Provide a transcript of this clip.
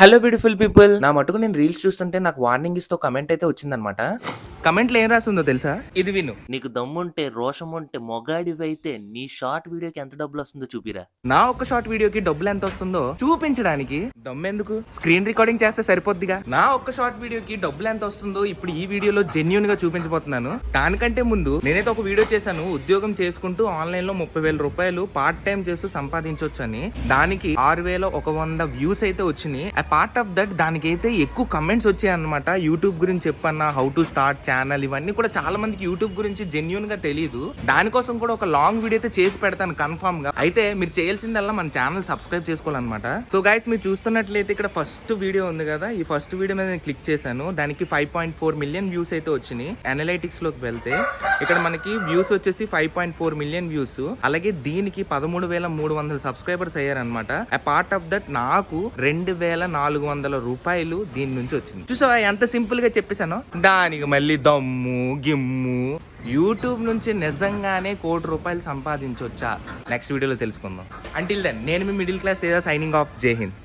Hello beautiful people, నా మటుకు నేను రీల్స్ చూస్తుంటే నాకు వార్నింగ్ ఇస్తూ కమెంట్ అయితే వచ్చిందనమాట. కమెంట్లో ఏం రాసిందో తెలుసా? ఇది విను. నీకు దమ్ముంటే రోషం ఉంటే మొగాడివైతే నీ షార్ట్ వీడియోకి ఎంత డబ్బులు వస్తుందో చూపిరా. నా ఒక్క షార్ట్ వీడియోకి డబ్బులు ఎంత వస్తుందో చూపించడానికి దమ్మెందుకు? స్క్రీన్ రికార్డింగ్ చేస్తే సరిపోద్దిగా. నా ఒక్క షార్ట్ వీడియోకి డబ్బులు ఎంత వస్తుందో ఇప్పుడు ఈ వీడియోలో జెన్యూన్ గా చూపించబోతున్నాను. దానికంటే ముందు నేనైతే ఒక వీడియో చేశాను, ఉద్యోగం చేసుకుంటూ ఆన్లైన్ లో 30,000 రూపాయలు పార్ట్ టైం చేస్తూ సంపాదించవచ్చు అని. దానికి 6,100 వ్యూస్ అయితే వచ్చినాయి. పార్ట్ ఆఫ్ దట్ దానికైతే ఎక్కువ కమెంట్స్ వచ్చాయి అనమాట. యూట్యూబ్ గురించి చెప్పన్నా, హౌ టు స్టార్ట్ ఛానల్, ఇవన్నీ కూడా చాలా మందికి యూట్యూబ్ గురించి జెన్యూన్ గా తెలియదు. దానికోసం కూడా ఒక లాంగ్ వీడియో అయితే చేసి పెడతాను కన్ఫర్మ్ గా. అయితే మీరు చేయాల్సిందల్లా మన ఛానల్ సబ్స్క్రైబ్ చేసుకోవాలన్నమాట. సో గైస్, మీరు చూస్తున్నట్లయితే ఇక్కడ ఫస్ట్ వీడియో ఉంది కదా, ఈ ఫస్ట్ వీడియో మీద నేను క్లిక్ చేశాను. దానికి 5.4 మిలియన్ వ్యూస్ అయితే వచ్చినాయి. అనలైటిక్స్ లోకి వెళ్తే ఇక్కడ మనకి వ్యూస్ వచ్చేసి 5.4 మిలియన్ వ్యూస్. అలాగే దీనికి 13,300 సబ్స్క్రైబర్స్ అయ్యారనమాట. పార్ట్ ఆఫ్ దట్ నాకు 2,400 రూపాయలు దీని నుంచి వచ్చింది. చూసావా ఎంత సింపుల్ గా చెప్పేశాను. దానికి మళ్ళీ దమ్ము గిమ్ము. యూట్యూబ్ నుంచి నిజంగానే ₹1,00,00,000 సంపాదించవచ్చా? నెక్స్ట్ వీడియోలో తెలుసుకుందాం. అంటిల్ దెన్ నేను మీ middle class Teja signing off. జై హింద్.